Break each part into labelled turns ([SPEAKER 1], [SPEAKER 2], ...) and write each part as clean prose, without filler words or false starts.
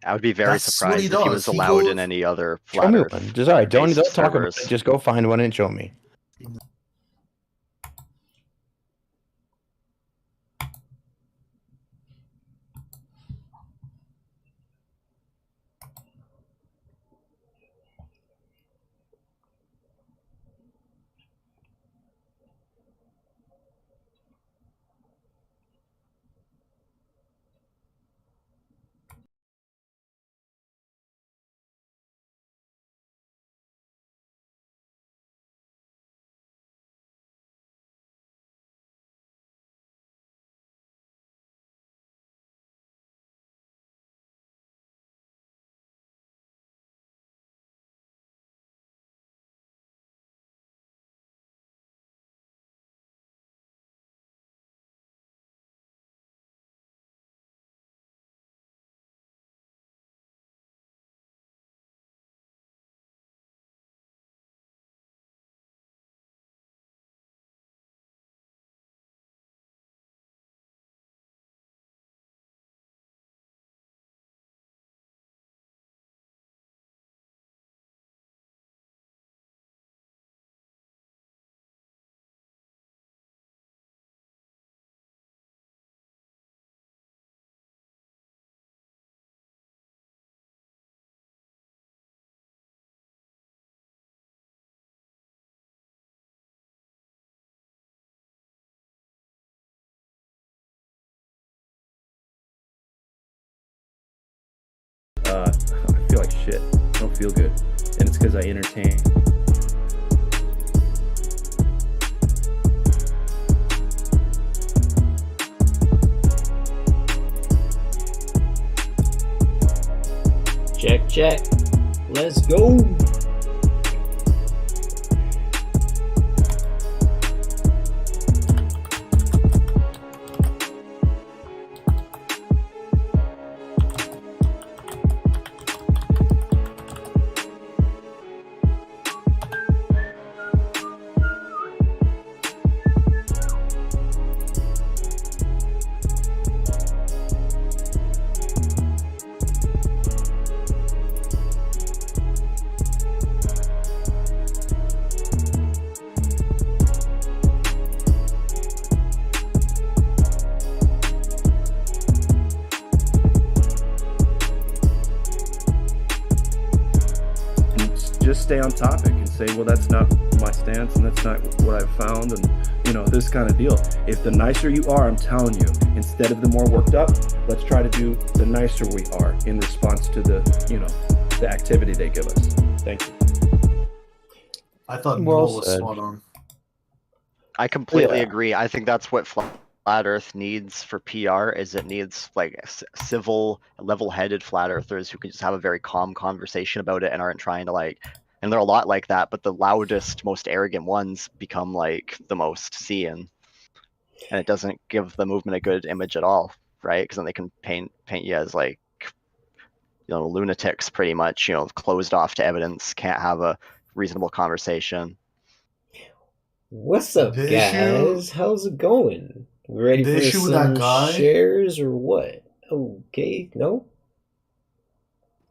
[SPEAKER 1] I would be very
[SPEAKER 2] That's what he
[SPEAKER 1] surprised if he was
[SPEAKER 2] does. He
[SPEAKER 1] allowed
[SPEAKER 2] goes-
[SPEAKER 1] in any other
[SPEAKER 3] Show
[SPEAKER 1] flat
[SPEAKER 3] me
[SPEAKER 1] Earth
[SPEAKER 3] one. Just all right. Don't
[SPEAKER 1] based
[SPEAKER 3] talk about
[SPEAKER 1] servers.
[SPEAKER 3] it. Just go find one and show me.
[SPEAKER 4] I feel like shit. I don't feel good. And it's because I entertain.
[SPEAKER 5] Check, check. Let's go.
[SPEAKER 4] Just stay on topic and say, well, that's not my stance and that's not what I've found, and this kind of deal. If the nicer you are, I'm telling you, instead of the more worked up, let's try to do the nicer we are in response to the activity they give us. Thank you.
[SPEAKER 2] I thought
[SPEAKER 3] Well
[SPEAKER 2] Noel was
[SPEAKER 3] said.
[SPEAKER 2] spot on.
[SPEAKER 1] I completely
[SPEAKER 3] Yeah.
[SPEAKER 1] agree. I think that's what flat Earth needs for PR. Is it needs like civil, level-headed flat earthers who can just have a very calm conversation about it and aren't trying to and they're a lot like that, but the loudest, most arrogant ones become like the most seen, and it doesn't give the movement a good image at all, right? Because then they can paint you as lunatics, pretty much, closed off to evidence, can't have a reasonable conversation.
[SPEAKER 5] What's up,
[SPEAKER 2] The
[SPEAKER 5] guys?
[SPEAKER 2] issue-
[SPEAKER 5] How's it going? We ready
[SPEAKER 2] the
[SPEAKER 5] for
[SPEAKER 2] issue with that
[SPEAKER 5] some
[SPEAKER 2] guy-
[SPEAKER 5] shares or what? Okay, no?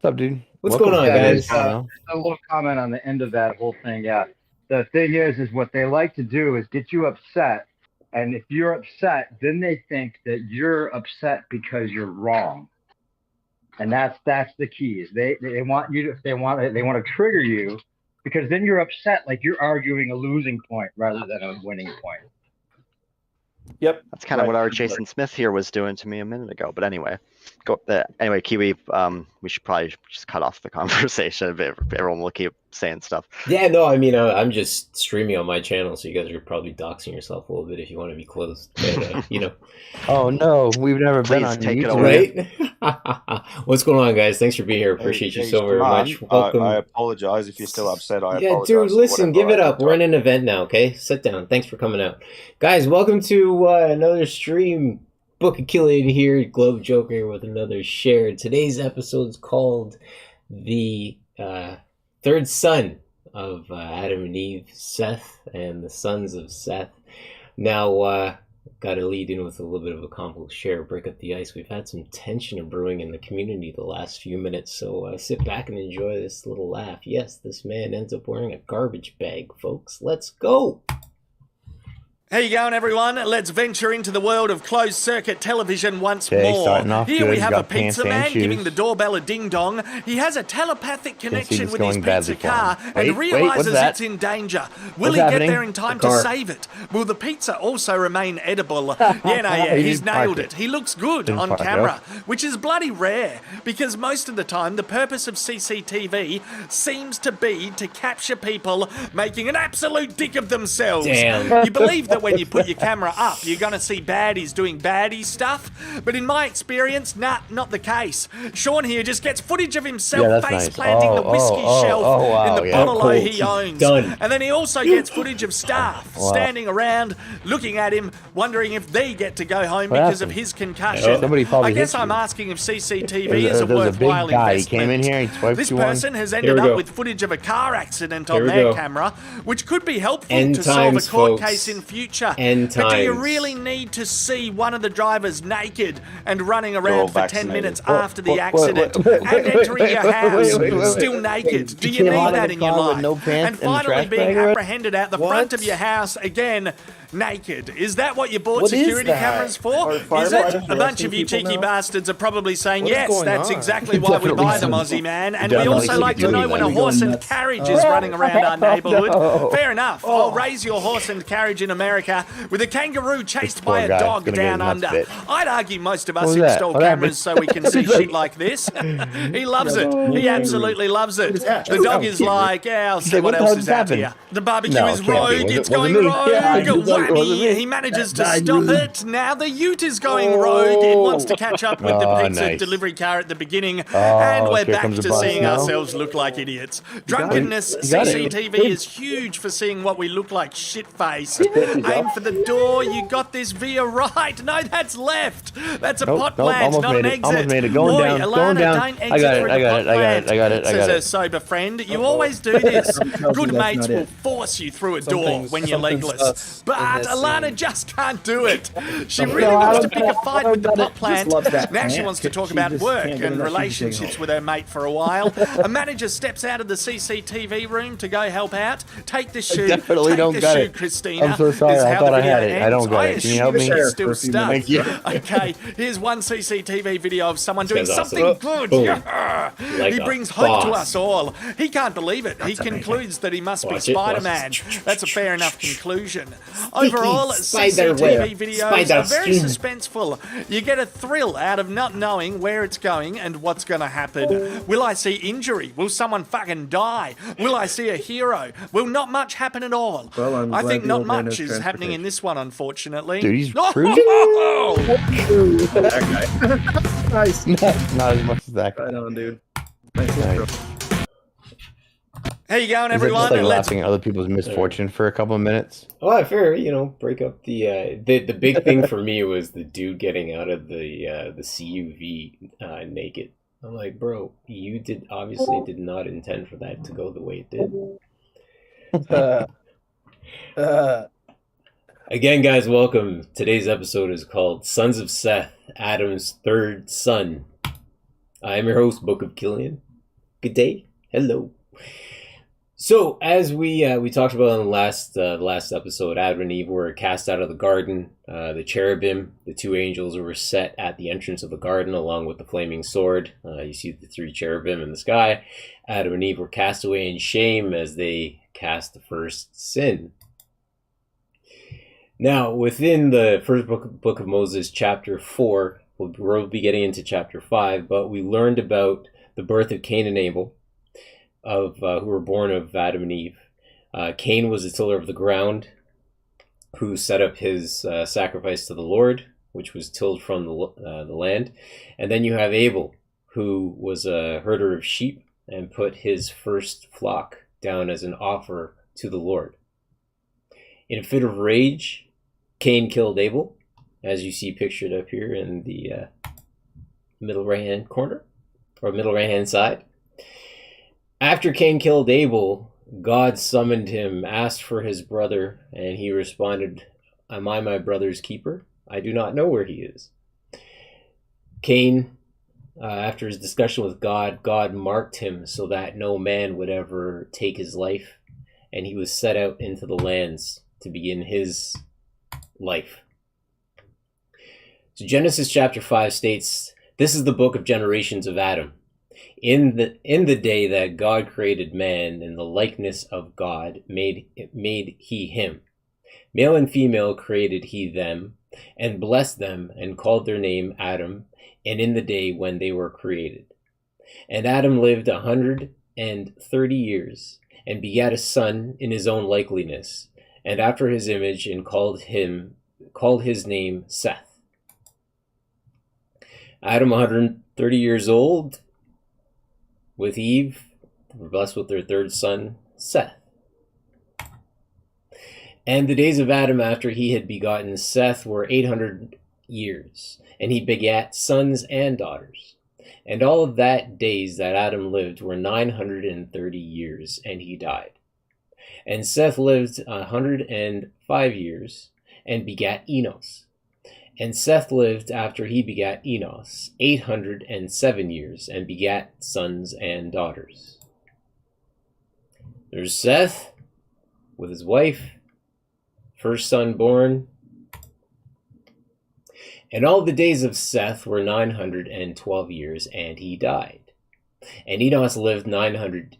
[SPEAKER 3] What's up, dude?
[SPEAKER 5] What's going on,
[SPEAKER 6] Yeah,
[SPEAKER 5] guys?
[SPEAKER 6] there's a little comment on the end of that whole thing. Yeah, the thing is what they like to do is get you upset, and if you're upset, then they think that you're upset because you're wrong, and that's the key. Is they want you to, they want to trigger you, because then you're upset, like you're arguing a losing point rather than a winning point.
[SPEAKER 4] Yep.
[SPEAKER 1] That's kind of
[SPEAKER 4] Right.
[SPEAKER 1] what our Jason Smith here was doing to me a minute ago. But anyway, anyway, Kiwi, we should probably just cut off the conversation. Everyone will keep saying stuff.
[SPEAKER 5] Yeah, no, I mean, I'm just streaming on my channel, so you guys are probably doxing yourself a little bit if you want to be closed. But,
[SPEAKER 3] Oh no, we've never been
[SPEAKER 1] Please
[SPEAKER 3] on
[SPEAKER 1] take it
[SPEAKER 3] YouTube.
[SPEAKER 1] away.
[SPEAKER 5] right? What's going on, guys? Thanks for being here. Appreciate you so very much. Welcome.
[SPEAKER 7] I apologize if you're still upset. I
[SPEAKER 5] Yeah,
[SPEAKER 7] apologize.
[SPEAKER 5] dude, listen,
[SPEAKER 7] Whatever
[SPEAKER 5] give it
[SPEAKER 7] I
[SPEAKER 5] up.
[SPEAKER 7] did,
[SPEAKER 5] We're in an event now, okay? Sit down. Thanks for coming out. Guys, welcome to another stream. Book Achilleated here, Globe Joker with another share. Today's episode is called The Third Son of Adam and Eve, Seth, and the Sons of Seth. Now, got to lead in with a little bit of a combo share, break up the ice. We've had some tension brewing in the community the last few minutes, so sit back and enjoy this little laugh. Yes, this man ends up wearing a garbage bag, folks. Let's go.
[SPEAKER 2] How you going, everyone? Let's venture into the world of closed-circuit television once
[SPEAKER 3] Okay,
[SPEAKER 2] more.
[SPEAKER 3] starting off
[SPEAKER 2] Here
[SPEAKER 3] good.
[SPEAKER 2] we have a
[SPEAKER 3] Got pants
[SPEAKER 2] pizza
[SPEAKER 3] and
[SPEAKER 2] man
[SPEAKER 3] shoes.
[SPEAKER 2] giving the doorbell a ding-dong. He has a telepathic connection
[SPEAKER 3] this
[SPEAKER 2] with his
[SPEAKER 3] going badly
[SPEAKER 2] pizza
[SPEAKER 3] for him.
[SPEAKER 2] car
[SPEAKER 3] Wait,
[SPEAKER 2] and
[SPEAKER 3] what's
[SPEAKER 2] realizes
[SPEAKER 3] that?
[SPEAKER 2] it's in danger. Will
[SPEAKER 3] What's
[SPEAKER 2] he
[SPEAKER 3] happening?
[SPEAKER 2] get there in time
[SPEAKER 5] The
[SPEAKER 2] to
[SPEAKER 5] car.
[SPEAKER 2] save it? Will the pizza also remain edible? Yeah,
[SPEAKER 3] He
[SPEAKER 2] he's
[SPEAKER 3] didn't park
[SPEAKER 2] nailed
[SPEAKER 3] it.
[SPEAKER 2] it. He looks good
[SPEAKER 3] Didn't
[SPEAKER 2] on
[SPEAKER 3] park it
[SPEAKER 2] camera,
[SPEAKER 3] up.
[SPEAKER 2] which is bloody rare, because most of the time the purpose of CCTV seems to be to capture people making an absolute dick of themselves.
[SPEAKER 5] Damn.
[SPEAKER 2] You believe that when you put your camera up, you're going to see baddies doing baddie stuff, but in my experience, not the case. Sean here just gets footage of himself
[SPEAKER 3] Yeah, that's
[SPEAKER 2] face
[SPEAKER 3] nice.
[SPEAKER 2] planting the whiskey shelf
[SPEAKER 3] wow,
[SPEAKER 2] in the
[SPEAKER 3] yeah.
[SPEAKER 2] bottle
[SPEAKER 5] Cool.
[SPEAKER 2] he owns.
[SPEAKER 5] Done.
[SPEAKER 2] And then he also gets footage of staff
[SPEAKER 3] Wow.
[SPEAKER 2] standing around, looking at him, wondering if they get to go home
[SPEAKER 3] What
[SPEAKER 2] because of
[SPEAKER 3] happened?
[SPEAKER 2] his concussion.
[SPEAKER 3] Somebody probably
[SPEAKER 2] I guess
[SPEAKER 3] hit
[SPEAKER 2] I'm
[SPEAKER 3] you.
[SPEAKER 2] asking if CCTV
[SPEAKER 3] There's
[SPEAKER 2] is a
[SPEAKER 3] a big
[SPEAKER 2] worthwhile
[SPEAKER 3] guy. He
[SPEAKER 2] investment.
[SPEAKER 3] came in here, he swiped
[SPEAKER 2] This
[SPEAKER 3] you on.
[SPEAKER 2] person has
[SPEAKER 5] Here
[SPEAKER 2] ended
[SPEAKER 5] we
[SPEAKER 2] up
[SPEAKER 5] go.
[SPEAKER 2] with footage of a car accident
[SPEAKER 5] Here
[SPEAKER 2] on
[SPEAKER 5] we
[SPEAKER 2] their
[SPEAKER 5] go.
[SPEAKER 2] camera, which could be helpful
[SPEAKER 5] End
[SPEAKER 2] to solve a
[SPEAKER 5] times,
[SPEAKER 2] court
[SPEAKER 5] folks.
[SPEAKER 2] case in future.
[SPEAKER 5] End
[SPEAKER 2] But do you
[SPEAKER 5] times.
[SPEAKER 2] really need to see one of the drivers naked and running around
[SPEAKER 7] all
[SPEAKER 2] for 10
[SPEAKER 7] vaccinated.
[SPEAKER 2] minutes after the
[SPEAKER 3] wait,
[SPEAKER 2] accident
[SPEAKER 3] wait,
[SPEAKER 2] and entering your house
[SPEAKER 3] wait.
[SPEAKER 2] still naked? Do you
[SPEAKER 3] came
[SPEAKER 2] need
[SPEAKER 3] out of
[SPEAKER 2] that
[SPEAKER 3] the
[SPEAKER 2] in your
[SPEAKER 3] car with
[SPEAKER 2] life?
[SPEAKER 3] no pants
[SPEAKER 2] And
[SPEAKER 3] and a
[SPEAKER 2] finally
[SPEAKER 3] trash
[SPEAKER 2] being
[SPEAKER 3] bag around?
[SPEAKER 2] apprehended out the front of
[SPEAKER 6] What?
[SPEAKER 2] your house again, naked. Is that what you bought
[SPEAKER 6] What is
[SPEAKER 2] security
[SPEAKER 6] that?
[SPEAKER 2] cameras for?
[SPEAKER 6] Are
[SPEAKER 2] Is it?
[SPEAKER 6] firefighters
[SPEAKER 2] A bunch of you
[SPEAKER 6] arresting people
[SPEAKER 2] cheeky
[SPEAKER 6] now?
[SPEAKER 2] bastards are probably saying,
[SPEAKER 6] What is
[SPEAKER 2] yes,
[SPEAKER 6] going
[SPEAKER 2] that's
[SPEAKER 6] on?
[SPEAKER 2] exactly why we buy them,
[SPEAKER 3] Definitely.
[SPEAKER 2] Aussie man. And we
[SPEAKER 3] Definitely
[SPEAKER 2] also like to know when a
[SPEAKER 3] doing
[SPEAKER 2] horse
[SPEAKER 6] that.
[SPEAKER 2] and carriage is running around our neighborhood.
[SPEAKER 3] No.
[SPEAKER 2] Fair enough. I'll raise your horse and carriage in America with a kangaroo chased by
[SPEAKER 3] poor
[SPEAKER 2] a
[SPEAKER 3] guy's
[SPEAKER 2] dog
[SPEAKER 3] gonna get
[SPEAKER 2] down
[SPEAKER 3] his nuts
[SPEAKER 2] under.
[SPEAKER 3] bit.
[SPEAKER 2] I'd argue most of us
[SPEAKER 3] was that?
[SPEAKER 2] install
[SPEAKER 3] What
[SPEAKER 2] cameras so we can see
[SPEAKER 3] happened?
[SPEAKER 2] shit like this. He loves it. He absolutely loves it.
[SPEAKER 6] that?
[SPEAKER 2] The dog is like, yeah, I'll see
[SPEAKER 3] like,
[SPEAKER 2] what
[SPEAKER 3] what the
[SPEAKER 2] else
[SPEAKER 3] hell
[SPEAKER 2] is
[SPEAKER 3] just
[SPEAKER 2] out
[SPEAKER 3] happened?
[SPEAKER 2] here. The barbecue
[SPEAKER 3] No,
[SPEAKER 2] is
[SPEAKER 3] it can't be.
[SPEAKER 2] rogue.
[SPEAKER 3] Was it-
[SPEAKER 2] It's
[SPEAKER 3] was it
[SPEAKER 2] going
[SPEAKER 3] me?
[SPEAKER 2] rogue.
[SPEAKER 3] Yeah, it wasn't
[SPEAKER 2] Whammy.
[SPEAKER 3] me.
[SPEAKER 2] He manages to
[SPEAKER 6] Bad
[SPEAKER 2] stop
[SPEAKER 6] news.
[SPEAKER 2] it. Now the ute is going rogue. It wants to catch up with the
[SPEAKER 3] Oh,
[SPEAKER 2] pizza
[SPEAKER 3] nice.
[SPEAKER 2] delivery car at the beginning.
[SPEAKER 3] Oh,
[SPEAKER 2] And we're
[SPEAKER 3] here
[SPEAKER 2] back
[SPEAKER 3] comes the
[SPEAKER 2] to
[SPEAKER 3] bus
[SPEAKER 2] seeing
[SPEAKER 3] now.
[SPEAKER 2] ourselves look like idiots. Drunkenness
[SPEAKER 3] You got it.
[SPEAKER 2] CCTV is huge for seeing what we look like shit-faced. Aim for the door. You got this via right. No, that's left. That's a
[SPEAKER 3] Nope,
[SPEAKER 2] pot
[SPEAKER 3] nope,
[SPEAKER 2] plant,
[SPEAKER 3] almost
[SPEAKER 2] not an
[SPEAKER 3] made it,
[SPEAKER 2] exit.
[SPEAKER 3] almost made it. Going
[SPEAKER 2] Boy,
[SPEAKER 3] down,
[SPEAKER 2] Alana,
[SPEAKER 3] going down.
[SPEAKER 2] don't
[SPEAKER 3] I
[SPEAKER 2] exit
[SPEAKER 3] got it,
[SPEAKER 2] through
[SPEAKER 3] I
[SPEAKER 2] the
[SPEAKER 3] got
[SPEAKER 2] pot
[SPEAKER 3] it, I got it,
[SPEAKER 2] plant,
[SPEAKER 3] I got it, I
[SPEAKER 2] says
[SPEAKER 3] got
[SPEAKER 2] her
[SPEAKER 3] it.
[SPEAKER 2] sober friend. You always do this.
[SPEAKER 4] tells you
[SPEAKER 2] Good
[SPEAKER 4] that's
[SPEAKER 2] mates
[SPEAKER 4] not
[SPEAKER 2] will
[SPEAKER 4] it.
[SPEAKER 2] force you through a door
[SPEAKER 6] Something's-
[SPEAKER 2] when you're
[SPEAKER 6] something's
[SPEAKER 2] legless.
[SPEAKER 6] sus in
[SPEAKER 2] But
[SPEAKER 6] this
[SPEAKER 2] Alana
[SPEAKER 6] scene.
[SPEAKER 2] just can't do it. She
[SPEAKER 6] No,
[SPEAKER 2] really
[SPEAKER 3] I
[SPEAKER 2] wants to
[SPEAKER 3] don't
[SPEAKER 2] pick a fight with the
[SPEAKER 3] know.
[SPEAKER 2] pot plant.
[SPEAKER 4] loves that
[SPEAKER 2] Now she
[SPEAKER 4] plant.
[SPEAKER 2] wants to talk
[SPEAKER 4] She
[SPEAKER 2] about
[SPEAKER 4] just
[SPEAKER 2] work
[SPEAKER 4] can't get
[SPEAKER 2] and
[SPEAKER 4] enough of
[SPEAKER 2] relationships
[SPEAKER 4] home.
[SPEAKER 2] with her mate for a while. A manager steps out of the CCTV room to go help out. Take the shoe.
[SPEAKER 3] definitely
[SPEAKER 2] Take
[SPEAKER 3] don't
[SPEAKER 2] the
[SPEAKER 3] got
[SPEAKER 2] shoe,
[SPEAKER 3] it.
[SPEAKER 2] Christina.
[SPEAKER 3] I'm so sorry.
[SPEAKER 2] is
[SPEAKER 3] I
[SPEAKER 2] how
[SPEAKER 3] thought
[SPEAKER 2] the
[SPEAKER 3] I had
[SPEAKER 2] video
[SPEAKER 3] it. I don't
[SPEAKER 2] ends.
[SPEAKER 3] got it. Can you help
[SPEAKER 2] assume
[SPEAKER 3] me?
[SPEAKER 2] she's still
[SPEAKER 4] Thank
[SPEAKER 2] stuck.
[SPEAKER 3] you.
[SPEAKER 2] Okay, here's one CCTV video of someone doing
[SPEAKER 5] guy's awesome.
[SPEAKER 2] something good.
[SPEAKER 5] Boom.
[SPEAKER 2] Yeah.
[SPEAKER 5] Like
[SPEAKER 2] He
[SPEAKER 5] a
[SPEAKER 2] brings hope to
[SPEAKER 5] boss.
[SPEAKER 2] us all. He can't believe it. He concludes that he must be
[SPEAKER 5] Watch it, watch
[SPEAKER 2] Spider-Man.
[SPEAKER 5] it.
[SPEAKER 2] That's a fair enough conclusion. Overall,
[SPEAKER 5] Spider-Web.
[SPEAKER 2] CCTV videos are very
[SPEAKER 5] Spider-Skin.
[SPEAKER 2] suspenseful. You get a thrill out of not knowing where it's going and what's going to happen. Will I see injury? Will someone fucking die? Will I see a hero? Will not much happen at all?
[SPEAKER 4] Well, I'm
[SPEAKER 2] I
[SPEAKER 4] glad
[SPEAKER 2] think
[SPEAKER 4] the
[SPEAKER 2] not
[SPEAKER 4] old man
[SPEAKER 2] much
[SPEAKER 4] has
[SPEAKER 2] is happening in
[SPEAKER 4] transportation.
[SPEAKER 2] this one, unfortunately.
[SPEAKER 3] Dude, he's
[SPEAKER 2] Oh,
[SPEAKER 3] cruising.
[SPEAKER 4] Nice.
[SPEAKER 3] Not as much as that guy.
[SPEAKER 4] Right on, dude. Nice
[SPEAKER 3] Nice.
[SPEAKER 4] intro.
[SPEAKER 2] How you going,
[SPEAKER 3] Is it
[SPEAKER 2] everyone?
[SPEAKER 3] just like
[SPEAKER 2] Let's
[SPEAKER 3] laughing at other people's misfortune for a couple of minutes?
[SPEAKER 5] Oh, fair. Break up the big thing for me was the dude getting out of the CUV naked. I'm like, bro, you obviously did not intend for that to go the way it did. Again, guys, welcome. Today's episode is called Sons of Seth, Adam's Third Son. I'm your host, Book of Killian. Good day. Hello. So, as we talked about in the last episode, Adam and Eve were cast out of the garden. The cherubim, the two angels, were set at the entrance of the garden along with the flaming sword. You see the three cherubim in the sky. Adam and Eve were cast away in shame as they cast the first sin. Now, within the first book of Moses, chapter 4, we'll be getting into chapter 5, but we learned about the birth of Cain and Abel, who were born of Adam and Eve. Cain was a tiller of the ground, who set up his sacrifice to the Lord, which was tilled from the land. And then you have Abel, who was a herder of sheep and put his first flock down as an offer to the Lord. In a fit of rage, Cain killed Abel, as you see pictured up here in the middle right-hand corner, or middle right-hand side. After Cain killed Abel, God summoned him, asked for his brother, and he responded, "Am I my brother's keeper?" I do not know where he is. Cain, after his discussion with God, God marked him so that no man would ever take his life, and he was set out into the lands to begin his life. So Genesis chapter 5 states, "This is the book of generations of Adam. In the day that God created man, in the likeness of God made he him. Male and female created he them, and blessed them, and called their name Adam, and in the day when they were created. And Adam lived 130 years, and begat a son in his own likeness, and after his image, and called his name Seth." Adam, 130 years old, with Eve, were blessed with their third son, Seth. And the days of Adam after he had begotten Seth were 800 years, and he begat sons and daughters. And all of that days that Adam lived were 930 years, and he died. And Seth lived 105 years, and begat Enos. And Seth lived after he begat Enos 807 years, and begat sons and daughters. There's Seth with his wife, first son born. And all the days of Seth were 912 years, and he died. And Enos lived 90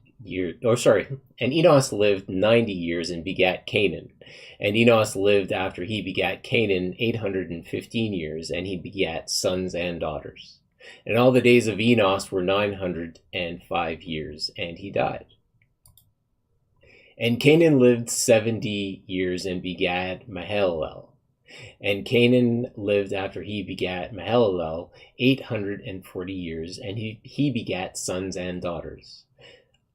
[SPEAKER 5] years and begat Canaan. And Enos lived after he begat Canaan 815 years, and he begat sons and daughters. And all the days of Enos were 905 years, and he died. And Canaan lived 70 years and begat Mahalalel. And Canaan lived after he begat Mahalalel 840 years, and he begat sons and daughters.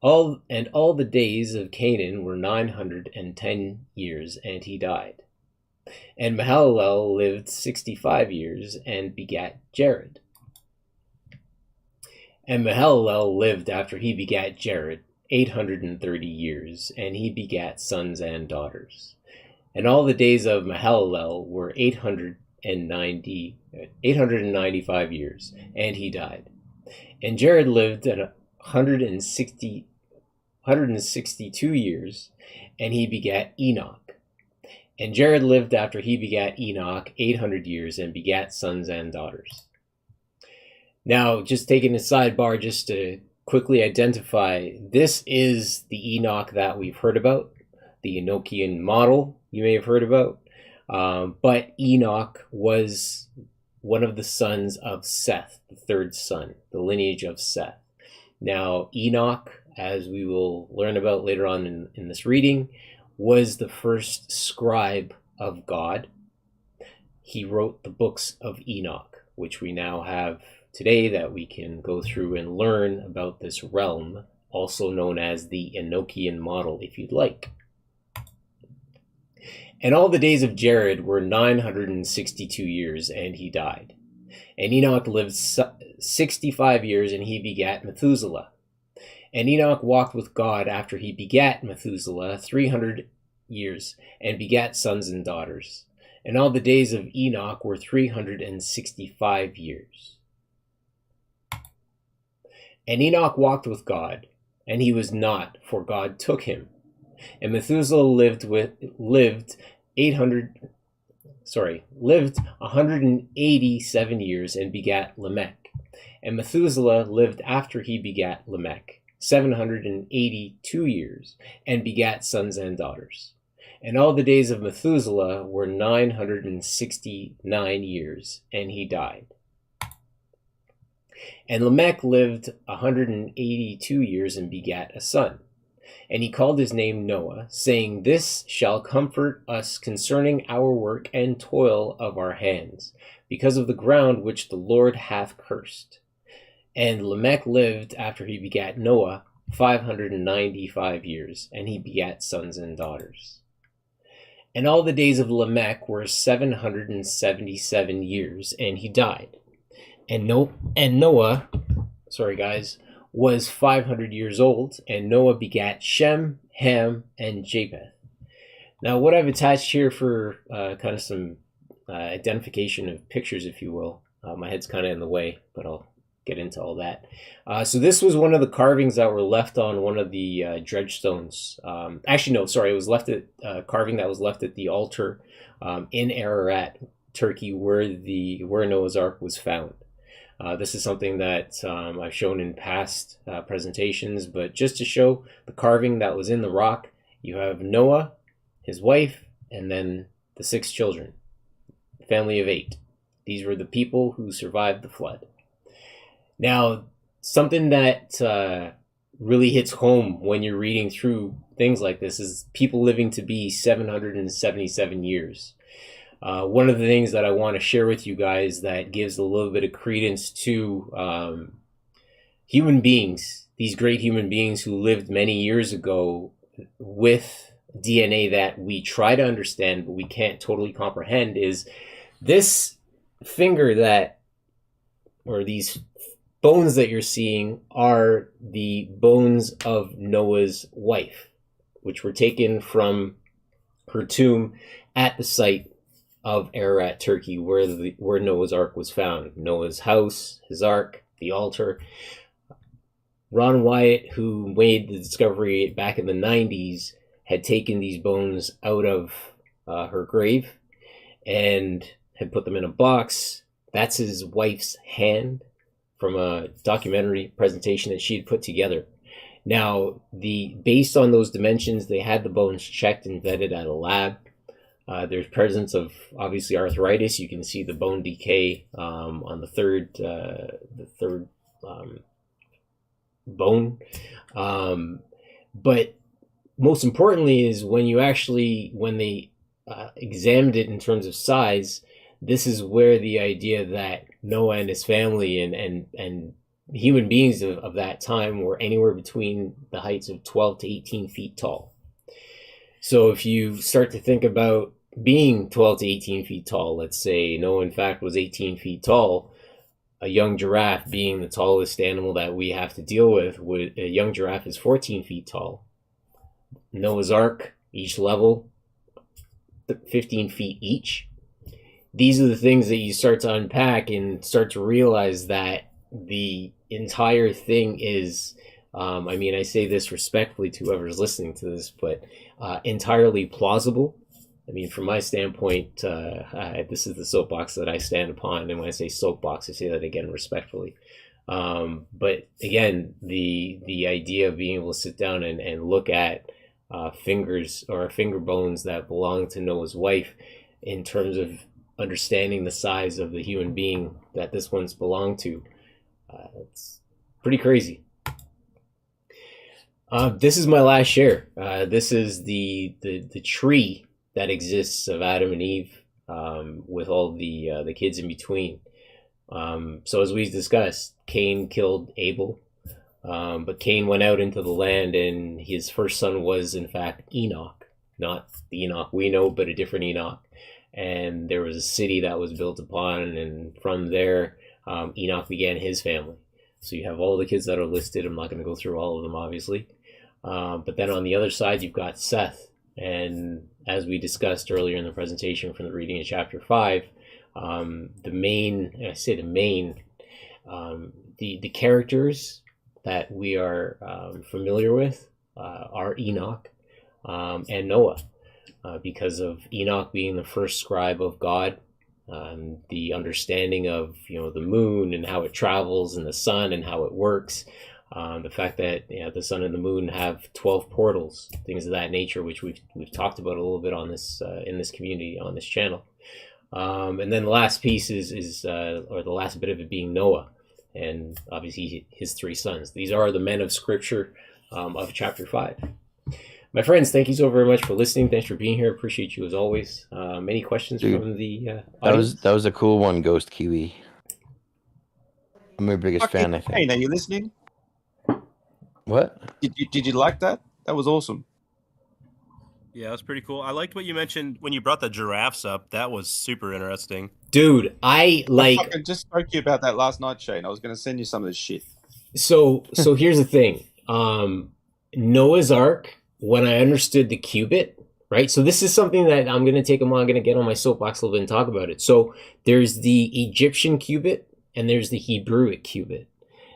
[SPEAKER 5] All the days of Canaan were 910 years, and he died. And Mahalalel lived 65 years, and begat Jared. And Mahalalel lived after he begat Jared 830 years, and he begat sons and daughters. And all the days of Mahalalel were 895 years, and he died. And Jared lived at 162 years, and he begat Enoch. And Jared lived after he begat Enoch 800 years, and begat sons and daughters. Now, just taking a sidebar just to quickly identify, this is the Enoch that we've heard about, the Enochian model you may have heard about. But Enoch was one of the sons of Seth, the third son, the lineage of Seth. Now, Enoch, as we will learn about later on in this reading, was the first scribe of God. He wrote the books of Enoch, which we now have today that we can go through and learn about this realm, also known as the Enochian model, if you'd like. And all the days of Jared were 962 years, and he died. And Enoch lived 65 years, and he begat Methuselah. And Enoch walked with God after he begat Methuselah 300 years, and begat sons and daughters. And all the days of Enoch were 365 years. And Enoch walked with God, and he was not, for God took him. And Methuselah lived 187 years, and begat Lamech. And Methuselah lived after he begat Lamech 782 years, and begat sons and daughters. And all the days of Methuselah were 969 years, and he died. And Lamech lived 182 years, and begat a son. And he called his name Noah, saying, "This shall comfort us concerning our work and toil of our hands, because of the ground which the Lord hath cursed." And Lamech lived after he begat Noah 595 years, and he begat sons and daughters. And all the days of Lamech were 777 years, and he died. And Noah, was 500 years old, and Noah begat Shem, Ham, and Japheth. Now, what I've attached here for kind of some identification of pictures, if you will. My head's kind of in the way, but I'll get into all that. So this was one of the carvings that were left on one of the dredge stones. Actually, no, sorry, it was left at carving that was left at the altar in Ararat, Turkey, where Noah's Ark was found. This is something that I've shown in past presentations, but just to show the carving that was in the rock, you have Noah, his wife, and then the 6 children, family of 8. These were the people who survived the flood. Now, something that really hits home when you're reading through things like this is people living to be 777 years. One of the things that I want to share with you guys that gives a little bit of credence to human beings, these great human beings who lived many years ago with DNA that we try to understand but we can't totally comprehend, is this finger or these bones that you're seeing are the bones of Noah's wife, which were taken from her tomb at the site of Ararat, Turkey, where Noah's Ark was found. Noah's house, his ark, the altar. Ron Wyatt, who made the discovery back in the 90s, had taken these bones out of her grave and had put them in a box. That's his wife's hand from a documentary presentation that she had put together. Now, based on those dimensions, they had the bones checked and vetted at a lab. There's presence of obviously arthritis. You can see the bone decay on the third bone. But most importantly is when they examined it in terms of size, this is where the idea that Noah and his family and human beings of that time were anywhere between the heights of 12 to 18 feet tall. So if you start to think about being 12 to 18 feet tall, let's say Noah in fact was 18 feet tall, a young giraffe being the tallest animal that we have to deal with, a young giraffe is 14 feet tall. Noah's Ark, each level, 15 feet each. These are the things that you start to unpack and start to realize that the entire thing is, I say this respectfully to whoever's listening to this, but entirely plausible. I mean, from my standpoint, this is the soapbox that I stand upon. And when I say soapbox, I say that again respectfully. But again, the idea of being able to sit down and look at fingers or finger bones that belong to Noah's wife in terms of understanding the size of the human being that this one's belonged to, it's pretty crazy. This is my last share. This is the tree that exists of Adam and Eve, with all the kids in between. So as we discussed, Cain killed Abel, but Cain went out into the land, and his first son was in fact Enoch, not the Enoch we know, but a different Enoch. And there was a city that was built upon, and from there, Enoch began his family. So you have all the kids that are listed. I'm not going to go through all of them, obviously. But then on the other side, you've got Seth. And as we discussed earlier in the presentation from the reading of chapter 5, the characters that we are familiar with are Enoch and Noah, because of Enoch being the first scribe of God, the understanding of the moon and how it travels, and the sun and how it works. The fact that the sun and the moon have 12 portals, things of that nature, which we've talked about a little bit on this in this community on this channel. And then the last piece is or the last bit of it being Noah, and obviously his 3 sons. These are the men of Scripture of chapter 5. My friends, thank you so very much for listening. Thanks for being here. Appreciate you as always. Any questions from the audience?
[SPEAKER 3] That was a cool one, Ghost Kiwi. I'm your biggest fan, I think.
[SPEAKER 7] Hey, are you listening?
[SPEAKER 3] What?
[SPEAKER 7] Did you like that? That was awesome.
[SPEAKER 8] Yeah, that's pretty cool. I liked what you mentioned when you brought the giraffes up. That was super interesting.
[SPEAKER 5] Dude, I
[SPEAKER 7] just spoke to you about that last night, Shane. I was going to send you some of this shit.
[SPEAKER 5] So here's the thing. Noah's Ark, when I understood the cubit, right? So this is something that I'm going to take I'm going to get on my soapbox a little bit and talk about it. So there's the Egyptian cubit and there's the Hebrewic cubit.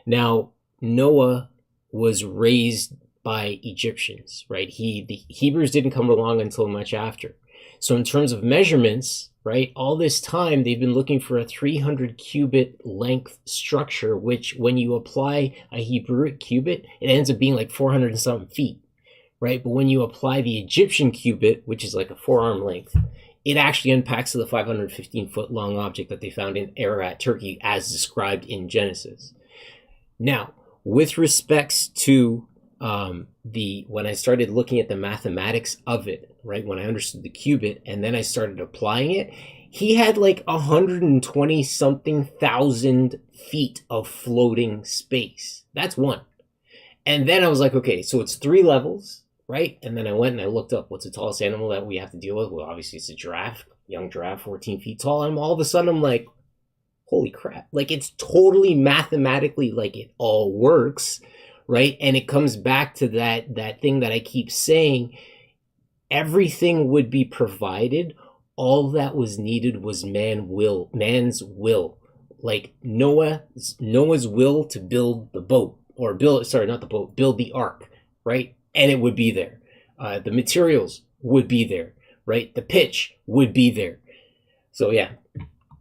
[SPEAKER 5] Now, Noah was raised by Egyptians, right? The Hebrews didn't come along until much after. So in terms of measurements, right, all this time they've been looking for a 300 cubit length structure, which when you apply a Hebrewic cubit, it ends up being like 400 and something feet, right? But when you apply the Egyptian cubit, which is like a forearm length, it actually unpacks to the 515-foot long object that they found in Ararat, Turkey, as described in Genesis. Now, with respects to when I started looking at the mathematics of it, right, when I understood the cubit and then I started applying it, he had like 120 something thousand feet of floating space. That's one. And then I was like, okay, so it's 3 levels, right? And then I went and I looked up what's the tallest animal that we have to deal with. Well, obviously it's a giraffe, young giraffe, 14 feet tall. And all of a sudden I'm like, holy crap. Like, it's totally mathematically, like, it all works, right? And it comes back to that thing that I keep saying. Everything would be provided. All that was needed was man's will. Like Noah's will to build the boat, or build the ark, right? And it would be there. The materials would be there, right? The pitch would be there. So yeah.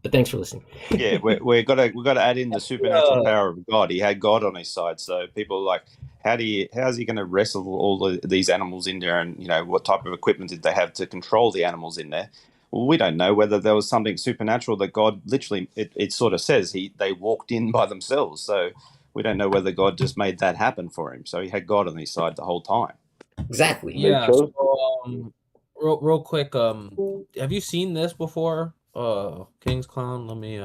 [SPEAKER 5] But thanks for listening.
[SPEAKER 7] Yeah, we've got to add in the supernatural power of God. He had God on his side, so people are like, how's he going to wrestle all these animals in there, and what type of equipment did they have to control the animals in there? Well, we don't know whether there was something supernatural that God literally. It sort of says they walked in by themselves, so we don't know whether God just made that happen for him. So he had God on his side the whole time.
[SPEAKER 5] Exactly.
[SPEAKER 9] Yeah. So, real quick, have you seen this before? King's Clown, let me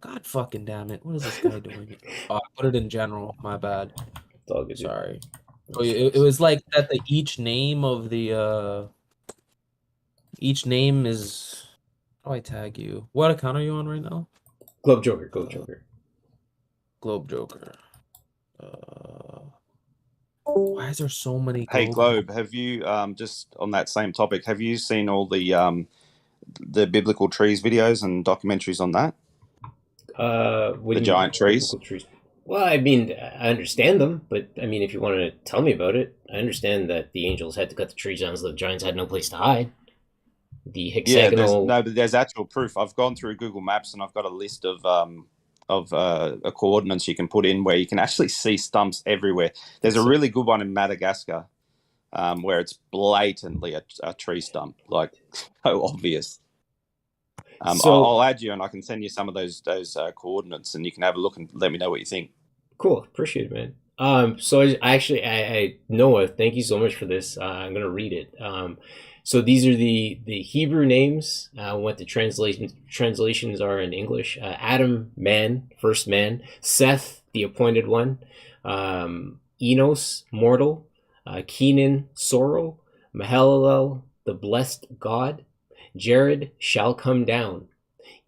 [SPEAKER 9] God fucking damn it. What is this guy doing? I put it in general, my bad.
[SPEAKER 5] It's all good.
[SPEAKER 9] Sorry. So it was like that each name is, how do I tag you? What account are you on right now?
[SPEAKER 5] Globe Joker.
[SPEAKER 9] Globe Joker. Why is there so many
[SPEAKER 7] Hey Globe, have you just on that same topic, have you seen all the biblical trees videos and documentaries on that? The giant trees.
[SPEAKER 5] Well, I mean, I understand them, but I mean, if you want to tell me about it, I understand that the angels had to cut the trees down so the giants had no place to hide. The hexagonal.
[SPEAKER 7] Yeah, but there's actual proof. I've gone through Google Maps and I've got a list of coordinates you can put in where you can actually see stumps everywhere. There's a really good one in Madagascar. Where it's blatantly a tree stump, like so obvious. I'll add you, and I can send you some of those coordinates, and you can have a look and let me know what you think.
[SPEAKER 5] Cool, appreciate it, man. So I Noah, thank you so much for this. I'm gonna read it. So these are the Hebrew names. What the translations are in English. Adam, man, first man. Seth, the appointed one. Enos, mortal. Kenan, sorrow. Mahalalel, the blessed God. Jared, shall come down.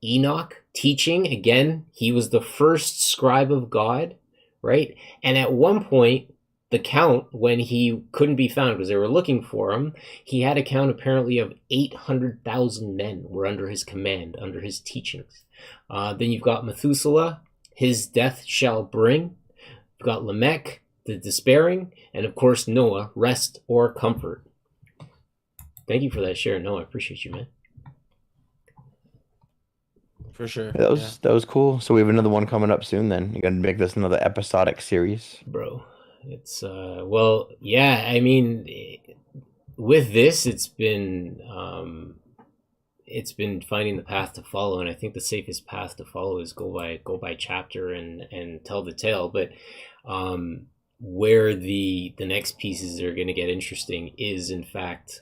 [SPEAKER 5] Enoch, teaching. Again, he was the first scribe of God, right? And at one point, the count, when he couldn't be found because they were looking for him, he had a count apparently of 800,000 men were under his command, under his teachings. Then you've got Methuselah, his death shall bring. You've got Lamech, the despairing, and of course Noah, rest or comfort. Thank you for that share, Noah. I appreciate you, man.
[SPEAKER 9] For sure.
[SPEAKER 3] That was cool. So we have another one coming up soon. Then you're gonna make this another episodic series,
[SPEAKER 5] bro. It's well, yeah. I mean, with this, it's been finding the path to follow, and I think the safest path to follow is go by chapter and tell the tale. But where the next pieces are going to get interesting is in fact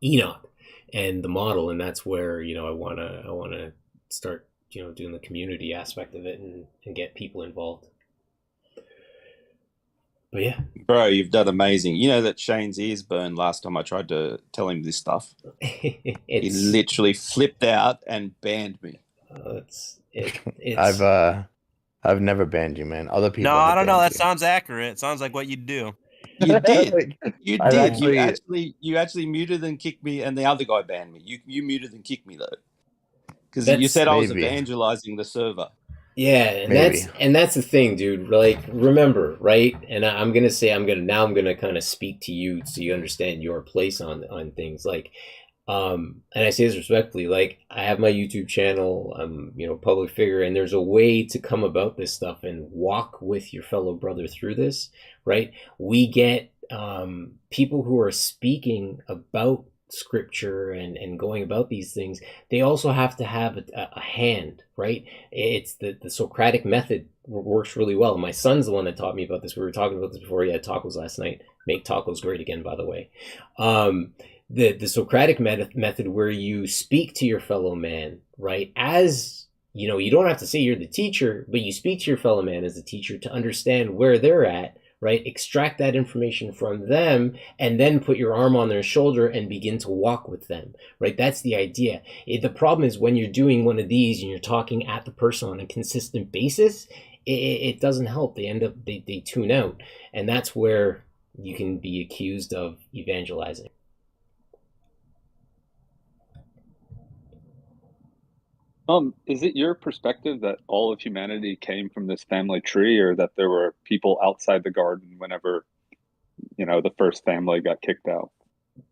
[SPEAKER 5] Enoch and the model, and that's where I want to start doing the community aspect of it and get people involved. But yeah,
[SPEAKER 7] bro, you've done amazing. You know that Shane's ears burned last time I tried to tell him this stuff. He literally flipped out and banned me.
[SPEAKER 3] I've never banned you, man. Other people.
[SPEAKER 8] No, I don't know. That sounds accurate. It sounds like what you'd do.
[SPEAKER 7] You did.
[SPEAKER 3] Like,
[SPEAKER 7] You
[SPEAKER 3] I've
[SPEAKER 7] did. You actually muted and kicked me, and the other guy banned me. You muted and kicked me though, because you
[SPEAKER 5] That's
[SPEAKER 7] said I was
[SPEAKER 3] maybe.
[SPEAKER 7] evangelizing the server.
[SPEAKER 5] Yeah, and
[SPEAKER 3] Maybe.
[SPEAKER 5] that's the thing, dude. Like, remember, right? And I'm gonna kind of speak to you so you understand your place on things. Like, and I say this respectfully. Like, I have my YouTube channel. I'm public figure, and there's a way to come about this stuff and walk with your fellow brother through this, right? We get people who are speaking about scripture and going about these things. They also have to have a hand, right? It's the Socratic method works really well. My son's the one that taught me about this. We were talking about this before. He had tacos last night. Make tacos great again, by the way. The Socratic method, where you speak to your fellow man, right? As you don't have to say you're the teacher, but you speak to your fellow man as the teacher to understand where they're at, right? Extract that information from them and then put your arm on their shoulder and begin to walk with them, right? That's the idea. The problem is when you're doing one of these and you're talking at the person on a consistent basis, it doesn't help. They tune out. And that's where you can be accused of evangelizing.
[SPEAKER 10] Is it your perspective that all of humanity came from this family tree, or that there were people outside the garden whenever, the first family got kicked out?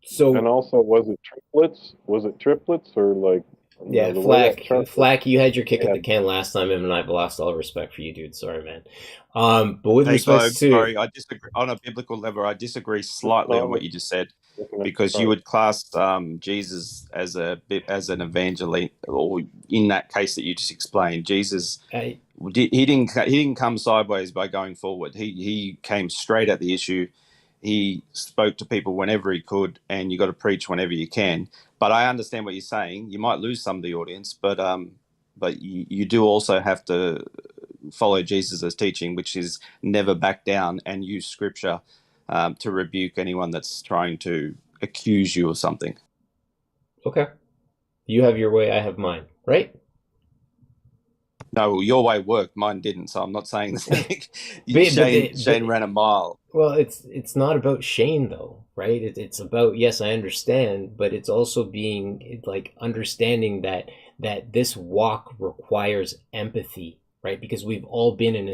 [SPEAKER 5] So,
[SPEAKER 11] and also, was it triplets? Was it triplets or like?
[SPEAKER 5] Yeah, Flack, you had your kick at the can last time, and I've lost all respect for you, dude. Sorry, man. But with respect to,
[SPEAKER 7] sorry, I disagree on a biblical level. I disagree slightly on what you just said, because you would class Jesus as an evangelist, or in that case that you just explained, Jesus. He didn't come sideways by going forward. He came straight at the issue. He spoke to people whenever he could, and you got to preach whenever you can. But I understand what you're saying. You might lose some of the audience, but you do also have to follow Jesus' teaching, which is never back down and use scripture to rebuke anyone that's trying to accuse you of something.
[SPEAKER 5] Okay. You have your way, I have mine, right?
[SPEAKER 7] No, your way worked. Mine didn't. So I'm not saying that. Shane ran a mile.
[SPEAKER 5] Well, it's not about Shane though, right? It's about, yes, I understand, but it's also being like understanding that this walk requires empathy, right? Because we've all been in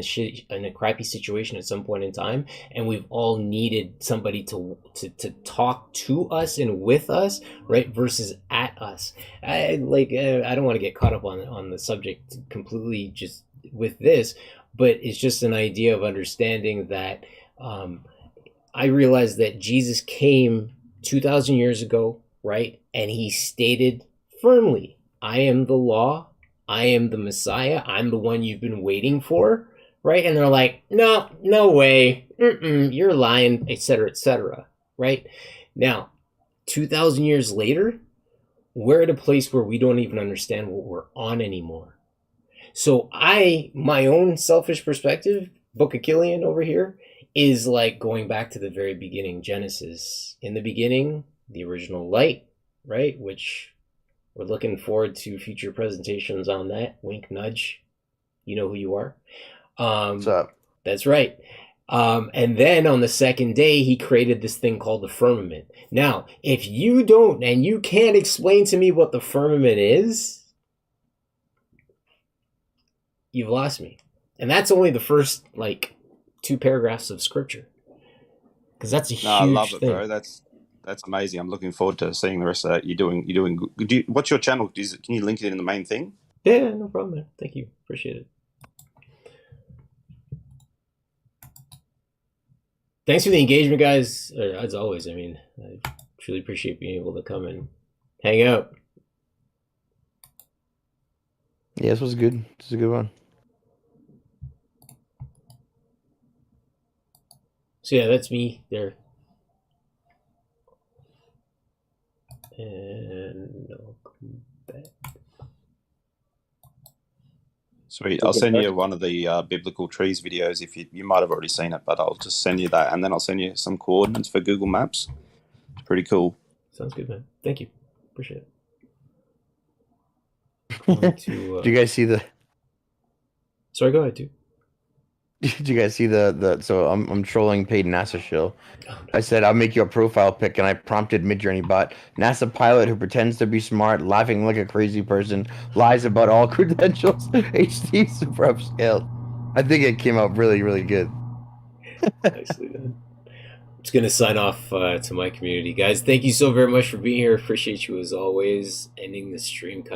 [SPEAKER 5] a crappy situation at some point in time, and we've all needed somebody to talk to us and with us, right? Versus at us. I don't want to get caught up on the subject completely just with this, but it's just an idea of understanding that I realized that Jesus came 2,000 years ago, right? And he stated firmly, I am the law. I am the Messiah. I'm the one you've been waiting for, right? And they're like, no way. You're lying, etc., right? Now, 2,000 years later, we're at a place where we don't even understand what we're on anymore. So my own selfish perspective, Book of Killian over here, is like going back to the very beginning, Genesis. In the beginning, the original light, right? Which we're looking forward to future presentations on that. Wink, nudge. You know who you are.
[SPEAKER 3] What's up?
[SPEAKER 5] That's right. And then on the second day, he created this thing called the firmament. Now, if you don't, and you can't explain to me what the firmament is, you've lost me. And that's only the first, 2 paragraphs of scripture. Because that's a huge
[SPEAKER 7] I love it,
[SPEAKER 5] thing.
[SPEAKER 7] bro. That's amazing. I'm looking forward to seeing the rest of that. You're doing good. What's your channel? Can you link it in the main thing?
[SPEAKER 5] Yeah, no problem, man. Thank you. Appreciate it. Thanks for the engagement, guys. As always, I mean, I truly appreciate being able to come and hang out.
[SPEAKER 3] Yeah, this was good. This is a good one.
[SPEAKER 5] So yeah, that's me there. And I'll come back.
[SPEAKER 7] Sweet. I'll send you one of the biblical trees videos if you might have already seen it, but I'll just send you that, and then I'll send you some coordinates for Google Maps. It's pretty cool.
[SPEAKER 5] Sounds good, man. Thank you. Appreciate it.
[SPEAKER 3] Do you guys see the?
[SPEAKER 5] Sorry, go ahead, dude.
[SPEAKER 3] Did you guys see the? So I'm trolling paid NASA shill. I said I'll make you a profile pic, and I prompted Midjourney bot NASA pilot who pretends to be smart, laughing like a crazy person, lies about all credentials, HD super upscaled. I think it came out really, really good.
[SPEAKER 5] Nicely done. I'm just gonna sign off to my community, guys. Thank you so very much for being here. Appreciate you as always. Ending the stream cut.